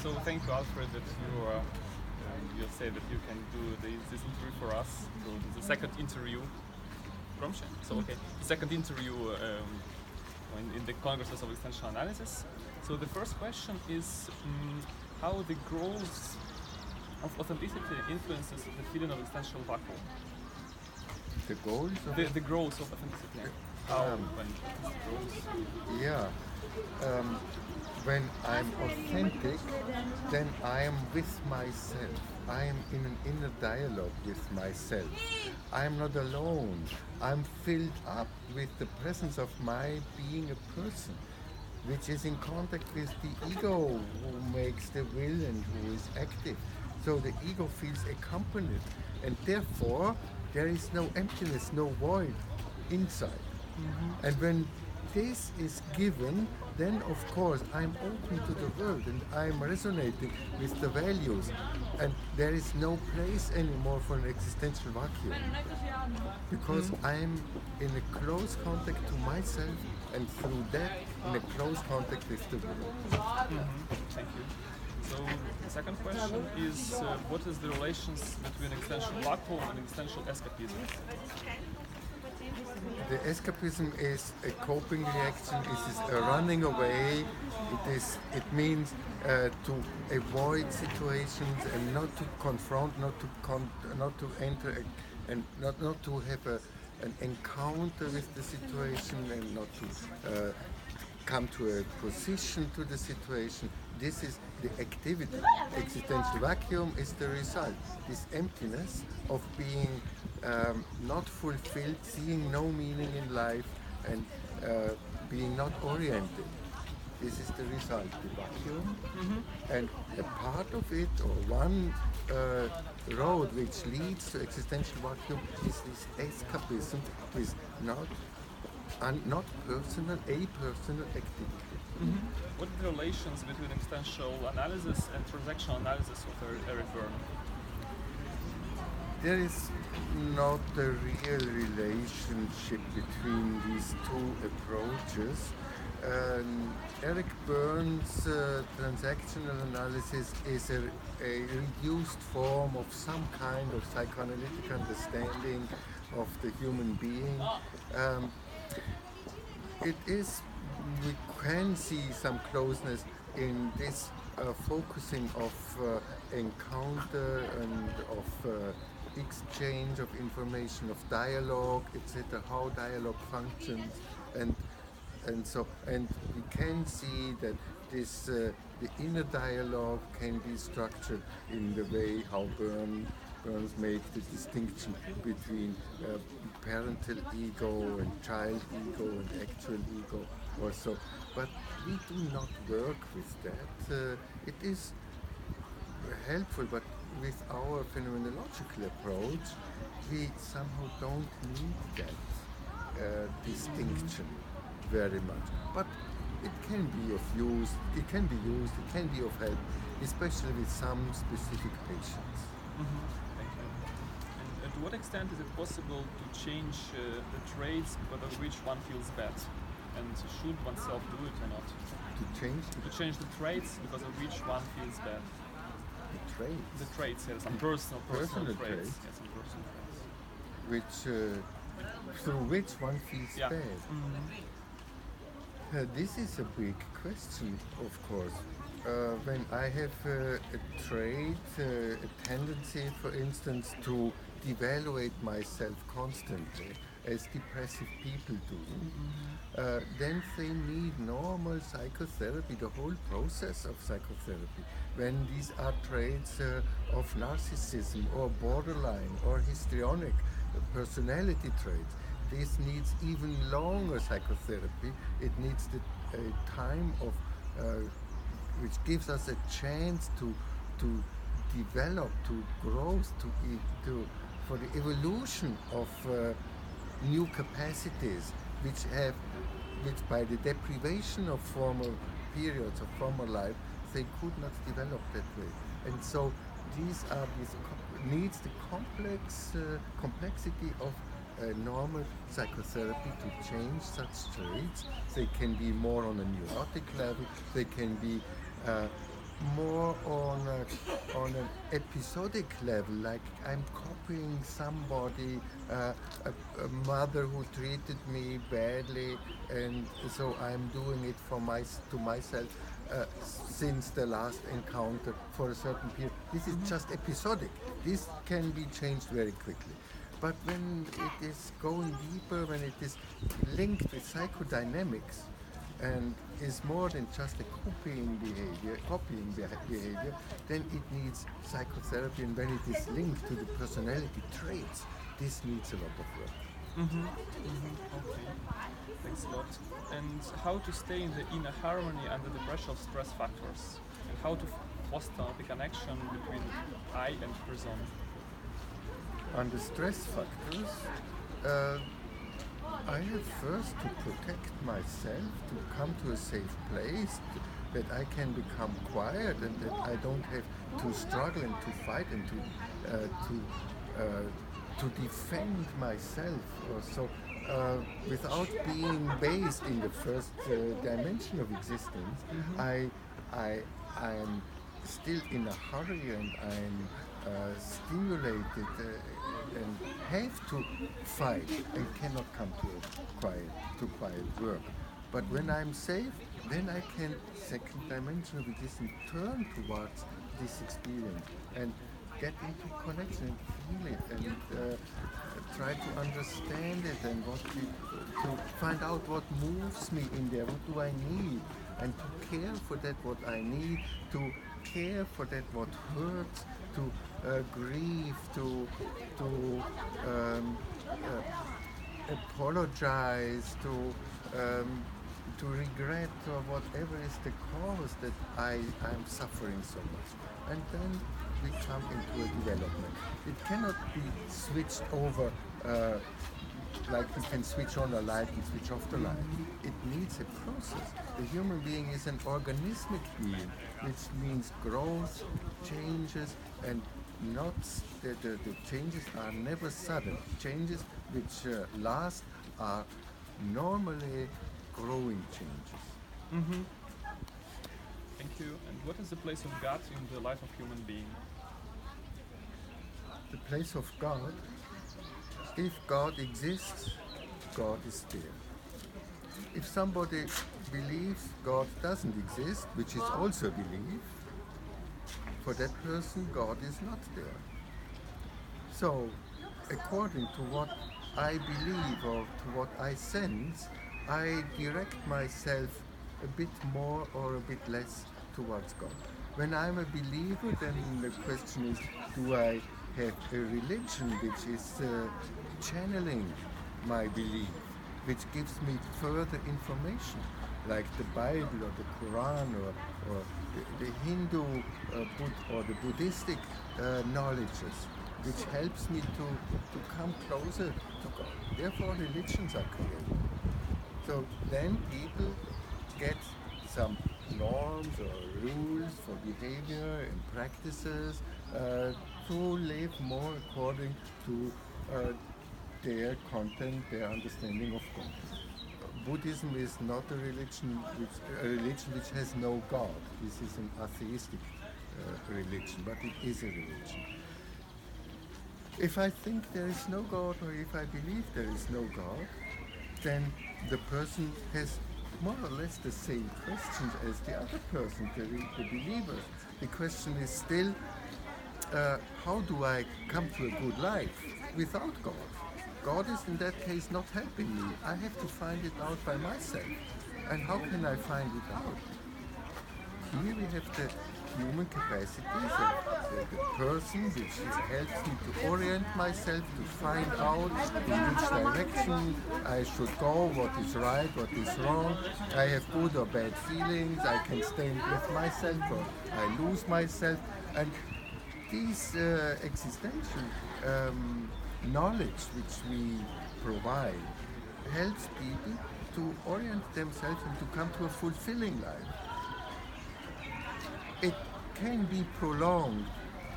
So thank you, Alfred, that you say that you can do this interview for us. So the second interview. So okay, the second interview in the Congresses of Existential Analysis. So the first question is how the growth of authenticity influences the feeling of existential vacuum. The goals of the growth of authenticity. How when it grows? Yeah. When I'm authentic, then I am with myself. I am in an inner dialogue with myself. I am not alone. I'm filled up with the presence of my being a person, which is in contact with the ego, who makes the will and who is active. So the ego feels accompanied, and therefore there is no emptiness, no void inside. Mm-hmm. And when this is given, then of course I'm open to the world and I'm resonating with the values, and there is no place anymore for an existential vacuum, because I'm in a close contact to myself, and through that in a close contact with the world. Thank you. So the second question is what is the relations between existential vacuum and existential escapism? The escapism is a coping reaction. It is a running away. It means to avoid situations and not to confront, not to enter, and not to have an encounter with the situation, and not to come to a position to the situation. This is the activity. Existential vacuum is the result. This emptiness of being not fulfilled, seeing no meaning in life, and being not oriented. This is the result, the vacuum. Mm-hmm. And a part of it, or one road which leads to existential vacuum, is this escapism, is not personal, a personal activity. Mm-hmm. What are the relations between existential analysis and transactional analysis of Erika Berna? There is not a real relationship between these two approaches. Erika Berna's transactional analysis is a reduced form of some kind of psychoanalytic understanding of the human being. We can see some closeness in this focusing of encounter and of exchange of information, of dialogue, etc., how dialogue functions, and we can see that this the inner dialogue can be structured in the way how Burns make the distinction between parental ego and child ego and actual ego also. But we do not work with that. It is helpful, but with our phenomenological approach, we somehow don't need that distinction very much. But it can be of use, it can be of help, especially with some specific patients. Mm-hmm. Thank you. And to what extent is it possible to change the traits because of which one feels bad? And should oneself do it or not? To change the traits because of which one feels bad. The traits, yeah, some personal traits. Yeah, some personal traits. Which through which one feels bad. Mm-hmm. This is a big question, of course. When I have a trait, a tendency, for instance, to devaluate myself constantly, as depressive people do, then they need normal psychotherapy, the whole process of psychotherapy. When these are traits of narcissism or borderline or histrionic personality traits, this needs even longer psychotherapy. It needs the time of which gives us a chance to develop, to grow, for the evolution of new capacities, which by the deprivation of former periods of former life, they could not develop that way. And so these needs the complexity of normal psychotherapy to change such traits. They can be more on a neurotic level, they can be more on an episodic level, like I'm copying somebody, a mother who treated me badly, and so I'm doing it to myself since the last encounter for a certain period. This is just episodic. This can be changed very quickly. But when it is going deeper, when it is linked with psychodynamics, and is more than just a copying behavior, then it needs psychotherapy. And when it is linked to the personality traits, this needs a lot of work. Okay, thanks a lot. And how to stay in the inner harmony under the pressure of stress factors, and how to foster the connection between I and person. Under stress factors, I have first to protect myself, to come to a safe place, that I can become quiet and that I don't have to struggle and to fight and to defend myself. So without being based in the first dimension of existence, I am still in a hurry and I'm stimulated and have to fight and cannot come to quiet work. But when I'm safe, then I can, second dimension of existence, turn towards this experience and get into connection and feel it and try to understand it and to find out what moves me in there, what do I need, and to care for that what I need, to care for that what hurts, to grieve, to apologize, to regret or whatever is the cause that I'm suffering so much. And then we come into a development. It cannot be switched over like we can switch on a light and switch off the light. It needs a process. The human being is an organismic being, which means growth, changes, and not the changes are never sudden. Changes which last are normally growing changes. Thank you. And what is the place of God in the life of human being? The place of God, if God exists, God is there. If somebody believes God doesn't exist, which is also a belief, for that person God is not there. So, according to what I believe or to what I sense, I direct myself a bit more or a bit less towards God. When I'm a believer, then the question is, do I have a religion which is channeling my belief, which gives me further information, like the Bible or the Quran or the Hindu or the Buddhistic knowledges, which helps me to come closer to God. Therefore, religions are created. So then people get some norms or rules for behavior and practices to live more according to their content, their understanding of God. Buddhism is not a religion which has no God. This is an atheistic religion, but it is a religion. If I think there is no God, or if I believe there is no God, then the person has more or less the same questions as the other person, the believers. The question is still, how do I come to a good life without God? God is in that case not helping me. I have to find it out by myself. And how can I find it out? Here we have the human capacities of the person which helps me to orient myself, to find out in which direction I should go, what is right, what is wrong. I have good or bad feelings, I can stand with myself or I lose myself. And these existential knowledge which we provide helps people to orient themselves and to come to a fulfilling life. It can be prolonged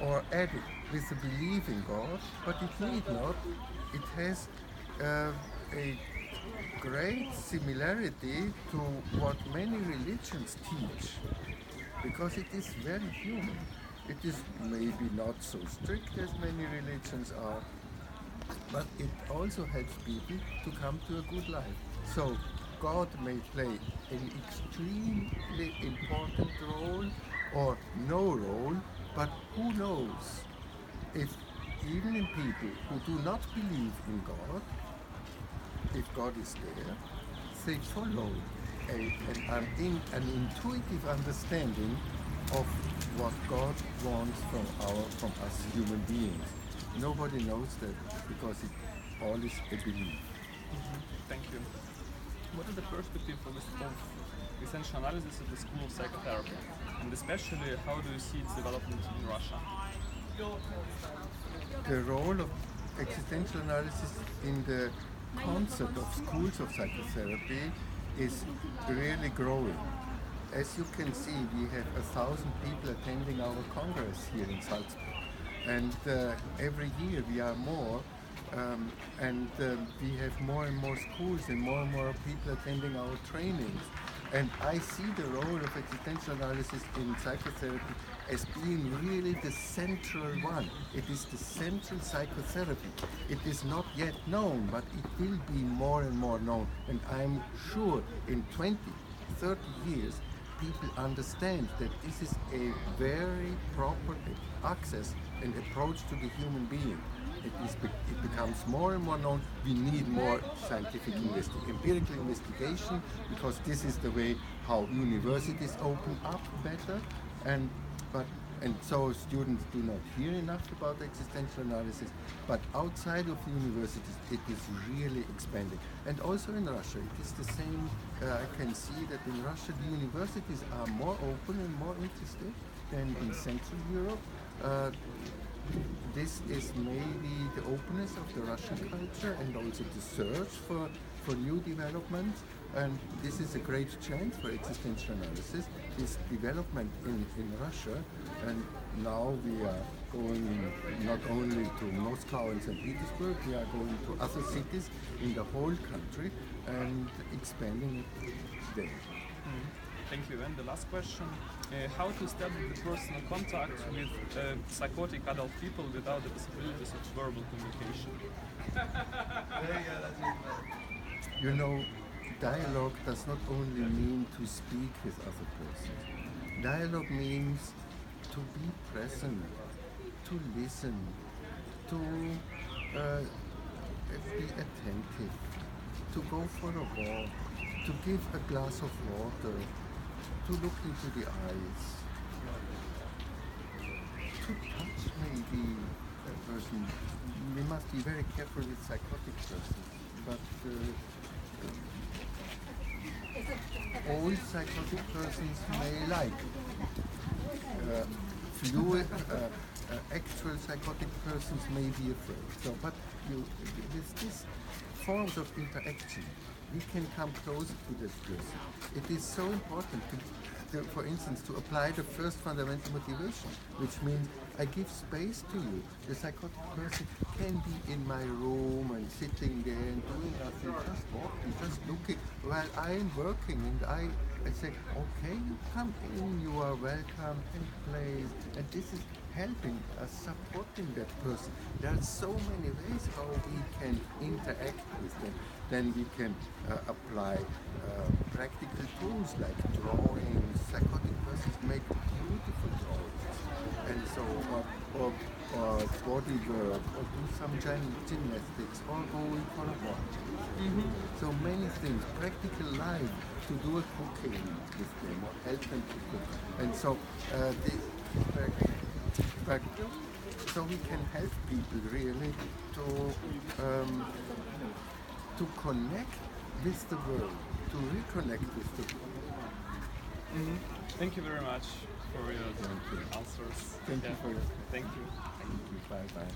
or added with the belief in God, but it need not. It has a great similarity to what many religions teach. because it is very human. It is maybe not so strict as many religions are, but it also helps people to come to a good life. So God may play an extremely important role or no role, but who knows if even in people who do not believe in God, if God is there, they follow an intuitive understanding of what God wants from us human beings. Nobody knows that because it all is a belief. Thank you. What is the perspective of existential analysis at the School of Psychotherapy? And especially, how do you see its development in Russia? The role of existential analysis in the concept of schools of psychotherapy is really growing. As you can see, we have 1,000 people attending our congress here in Salzburg, and every year we are more, and we have more and more schools and more people attending our trainings. And I see the role of existential analysis in psychotherapy as being really the central one. It is the central psychotherapy. It is not yet known, but it will be more and more known. And I'm sure in 20, 30 years, people understand that this is a very proper access and approach to the human being. It becomes more and more known. We need more scientific empirical investigation, because this is the way how universities open up better, and so students do not hear enough about existential analysis. But outside of universities, it is really expanding. And also in Russia, it is the same. I can see that in Russia, the universities are more open and more interested than in Central Europe. This is maybe the openness of the Russian culture and also the search for new developments. And this is a great chance for existential analysis, this development in Russia. And now we are going not only to Moscow and St. Petersburg, we are going to other cities in the whole country and expanding it there. Thank you. And the last question, how to establish the personal contact with psychotic adult people without the possibilities of verbal communication? You know, dialogue does not only mean to speak with other persons. Dialogue means to be present, to listen, to be attentive, to go for a walk, to give a glass of water, to look into the eyes, to touch maybe a person. We must be very careful with psychotic persons, but all psychotic persons may like. Actual psychotic persons may be afraid. So, but with these forms of interaction, we can come closer to this person. It is so important for instance, to apply the first fundamental motivation, which means I give space to you. The psychotic person can be in my room and sitting there and doing nothing, just walking, just looking, while I am working, and I say, okay, you come in, you are welcome, take place, and this is helping us, supporting that person. There are so many ways how we can interact with them. Then we can apply practical tools like drawing. Psychotic persons make beautiful drawings, and so or body work, or do some gymnastics, or going for a walk. So many things, practical life, to do a cooking with them or help them to cook, and so so we can help people really to connect with the world, to reconnect with the world. Thank you very much for your answers. Thank you for your. Thank you. Thank you. Bye bye.